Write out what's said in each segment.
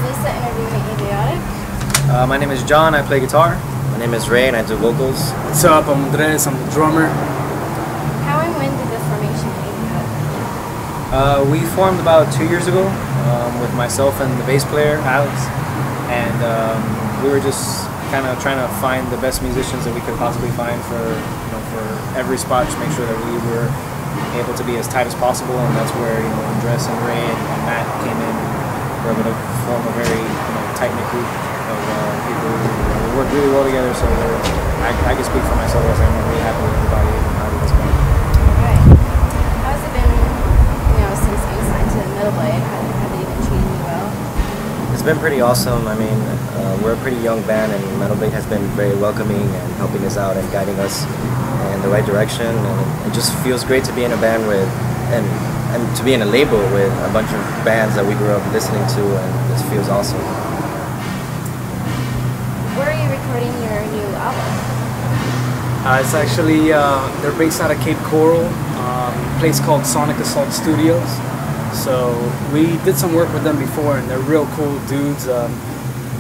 this the interview with Abiotic? My name is John, I play guitar. My name is Ray and I do vocals. What's up, I'm Andres, I'm the drummer. How and when did the formation of Abiotic? We formed about 2 years ago with myself and the bass player, Alex. And we were just kind of trying to find the best musicians that we could possibly find for every spot to make sure that we were able to be as tight as possible. And that's where Andres and Ray and Matt came in. We were able to form a very tight-knit group of people who work really well together. So I can speak for myself as I'm really happy with everybody and how it's going. Right. How has it been, since you signed to Metalblade? Have they been treating you well? It's been pretty awesome. I mean, we're a pretty young band and Metalblade has been very welcoming and helping us out and guiding us in the right direction. And it just feels great to be in a band with, and to be in a label with a bunch of bands that we grew up listening to, and it feels awesome. Where are you recording your new album? It's actually, they're based out of Cape Coral, a place called Sonic Assault Studios. So we did some work with them before and they're real cool dudes.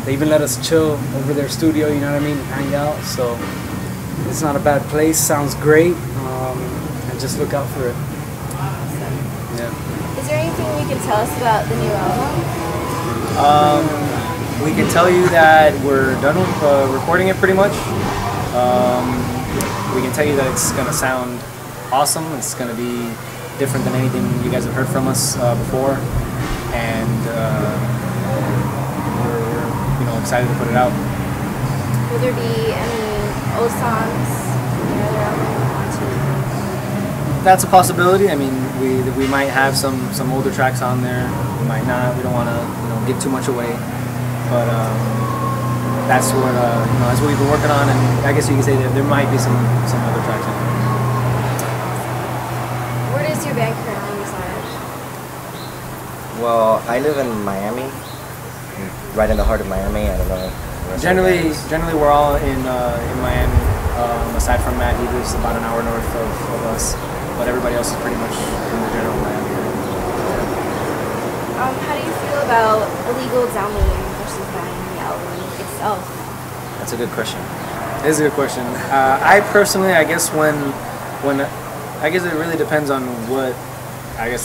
They even let us chill over their studio, you know what I mean, hang out. So it's not a bad place, sounds great, and just look out for it. Awesome. Yeah. Is there anything you can tell us about the new album? We can tell you that we're done with recording it pretty much. We can tell you that it's going to sound awesome. It's going to be different than anything you guys have heard from us before, and we're excited to put it out. Will there be any old songs in your other album you want to? That's a possibility. I mean, we might have some older tracks on there. We might not. We don't want to give too much away, but that's what that's what we've been working on, and I guess you can say that there might be some other tracks on there. Where does your band currently reside? Well, I live in Miami, right in the heart of Miami. I don't know. Generally, we're all in Miami. Aside from Matt, he lives about an hour north of us, but everybody else is pretty much in the general Miami area. How do you feel about illegal downloading versus buying the album itself? That's a good question. It is a good question. I personally, I guess I guess it really depends on what,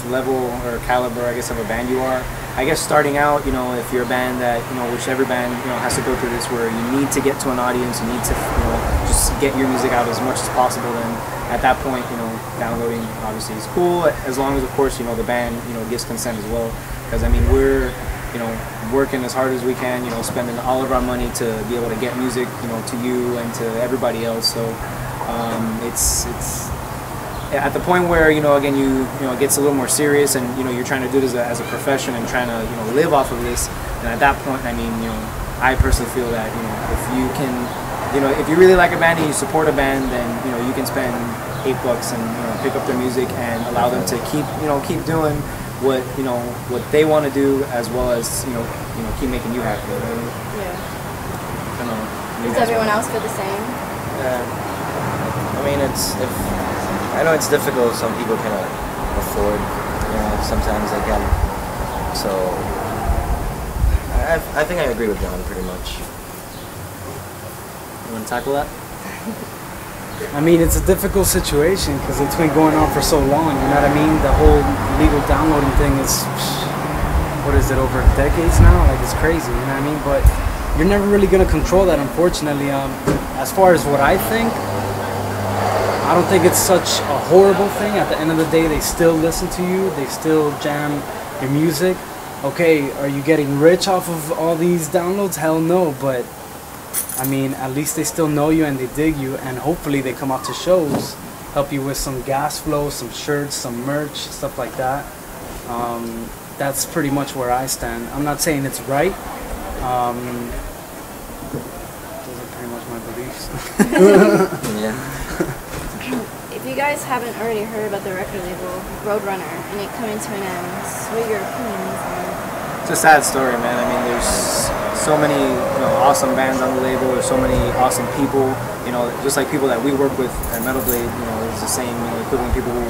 level or caliber, of a band you are. I guess starting out, if you're a band that, which every band, has to go through this, where you need to get to an audience, you need to, just get your music out as much as possible, then at that point, downloading obviously is cool, as long as, of course, the band, gives consent as well. Because, I mean, we're, working as hard as we can, spending all of our money to be able to get music, to you and to everybody else. So it's at the point where again it gets a little more serious, and you're trying to do this as a profession and trying to live off of this. And at that point, I mean, I personally feel that if you can, if you really like a band and you support a band, then you can spend $8 and pick up their music and allow them to keep doing what what they want to do, as well as keep making you happy. Yeah. I don't know. Does everyone else feel the same? I mean, I know it's difficult. Some people cannot afford, sometimes they can. So I think I agree with John pretty much. You want to tackle that? I mean, it's a difficult situation because it's been going on for so long, you know what I mean? The whole legal downloading thing is, what is it, over decades now? Like, it's crazy, you know what I mean? But you're never really going to control that, unfortunately. As far as what I think, I don't think it's such a horrible thing. At the end of the day, they still listen to you, they still jam your music. Okay, are you getting rich off of all these downloads? Hell no, but I mean, at least they still know you and they dig you, and hopefully they come out to shows, help you with some gas flow, some shirts, some merch, stuff like that. That's pretty much where I stand. I'm not saying it's right. Those are pretty much my beliefs. Yeah. If you guys haven't already heard about the record label Roadrunner and it coming to an end, what are your opinions on it? It's a sad story, man. I mean, there's so many awesome bands on the label. There's so many awesome people. Just like people that we work with at Metalblade. It's the same equivalent people who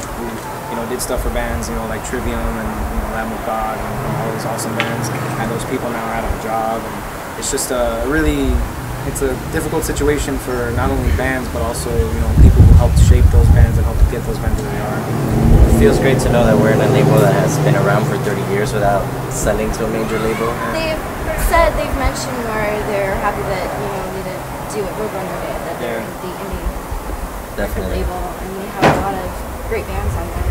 did stuff for bands. Like Trivium and Lamb of God and all those awesome bands. And those people now are out of a job. And it's just it's a difficult situation for not only bands but also people who helped shape those bands and helped get those bands where they are. It feels great to know that we're in a label that has been around for 30 years without selling to a major label. They've mentioned where they're happy that they didn't do what Roadrunner did, that they're the indie record label, and we have a lot of great bands on there.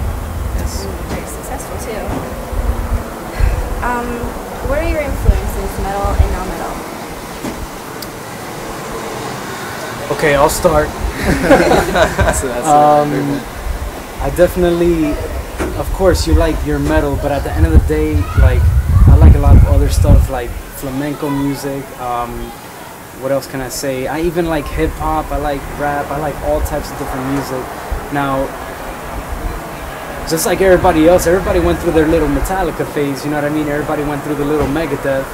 Yes. And very successful too. What are your influences, metal and non-metal? Okay, I'll start. I definitely, of course, you like your metal, but at the end of the day, like I like a lot of other stuff like flamenco music. What else can I say? I even like hip hop. I like rap. I like all types of different music. Now, just like everybody else, everybody went through their little Metallica phase. You know what I mean? Everybody went through the little Megadeth.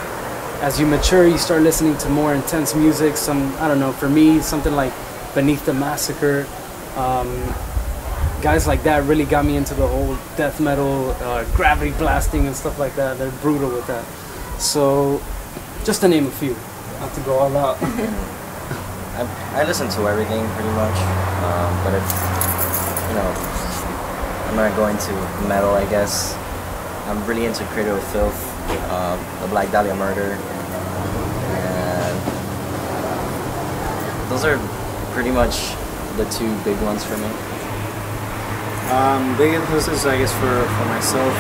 As you mature, you start listening to more intense music. I don't know, for me, something like Beneath the Massacre. Guys like that really got me into the whole death metal, gravity blasting and stuff like that. They're brutal with that. So, just to name a few, not to go all out. I listen to everything pretty much, but if, I'm not going to metal, I guess. I'm really into Cradle of Filth, the Black Dahlia Murder, and those are pretty much the two big ones for me. Big influences, I guess, for myself.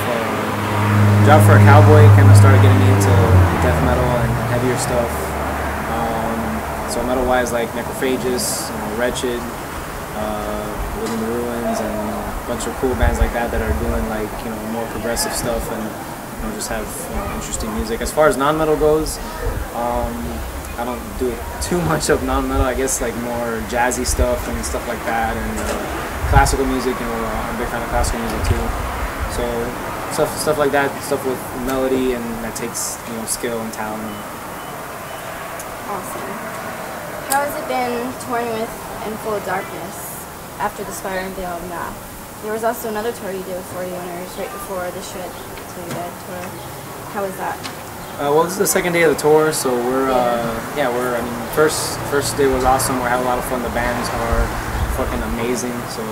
Job for a Cowboy kind of started getting me into death metal and heavier stuff. So metal-wise, like Necrophagous, Wretched, Living the Ruins, and a bunch of cool bands like that are doing like more progressive stuff and just have interesting music. As far as non-metal goes, I don't do too much of non-metal. I guess like more jazzy stuff and stuff like that, and classical music. I'm a big fan of classical music too. So stuff like that, stuff with melody and that takes skill and talent. Awesome. How has it been touring with In Full of Darkness after the Spire and Veil of Math? There was also another tour you did with 40 Winners right before the Shred Till You Dead tour. How was that? Well, this is the second day of the tour, so we're first day was awesome. We had a lot of fun. The bands are fucking amazing. So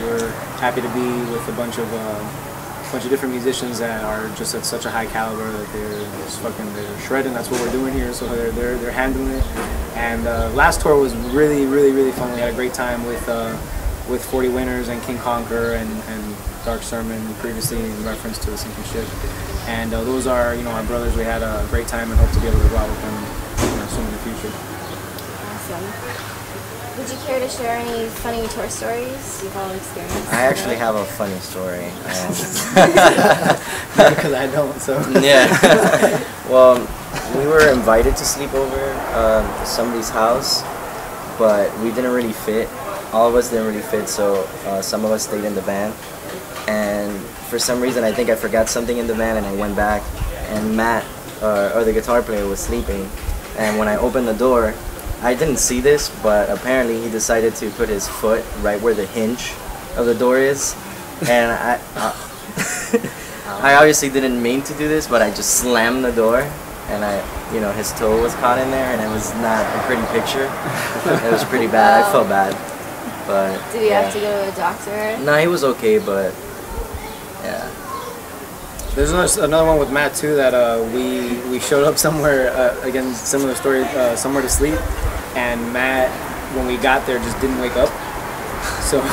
we're happy to be with a bunch of different musicians that are just at such a high caliber that they're shredding. That's what we're doing here. So they're handling it. And last tour was really fun. We had a great time with 40 Winners and King Conquer and Dark Sermon previously in reference to the sinking ship. And those are our brothers. We had a great time and hope to be able to go out with them soon in the future. Awesome. Would you care to share any funny tour stories you've all experienced? I actually have a funny story. Because I don't, so. Yeah. Well, we were invited to sleep over to somebody's house, but we didn't really fit. All of us didn't really fit, so some of us stayed in the van. And for some reason, I think I forgot something in the van, and I went back, and Matt, or the guitar player, was sleeping. And when I opened the door, I didn't see this, but apparently he decided to put his foot right where the hinge of the door is. And I obviously didn't mean to do this, but I just slammed the door, and his toe was caught in there, and it was not a pretty picture. It was pretty bad. I felt bad. But did you have to go to a doctor? No, he was okay, but yeah. There's another one with Matt too that we showed up somewhere, again similar story, somewhere to sleep, and Matt, when we got there, just didn't wake up. So we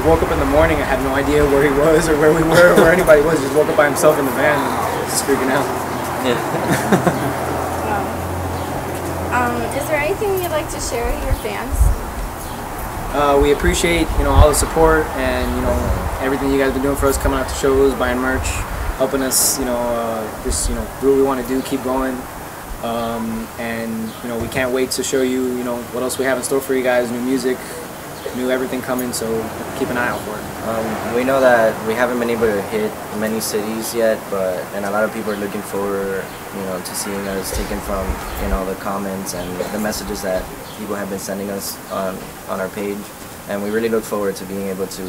woke up in the morning. I had no idea where he was or where we were or where anybody was. He just woke up by himself in the van and just freaking out. Yeah. Wow. Is there anything you'd like to share with your fans? We appreciate all the support and everything you guys have been doing for us, coming out to shows, buying merch, helping us just do what we want to do, keep going, and we can't wait to show you what else we have in store for you guys, new music, new everything coming, so keep an eye out for it. We know that we haven't been able to hit many cities yet, and a lot of people are looking forward, to seeing us, taken from, the comments and the messages that people have been sending us on our page. And we really look forward to being able to,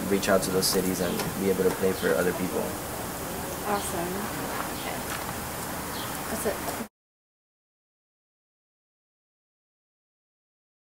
reach out to those cities and be able to play for other people. Awesome. Okay. That's it.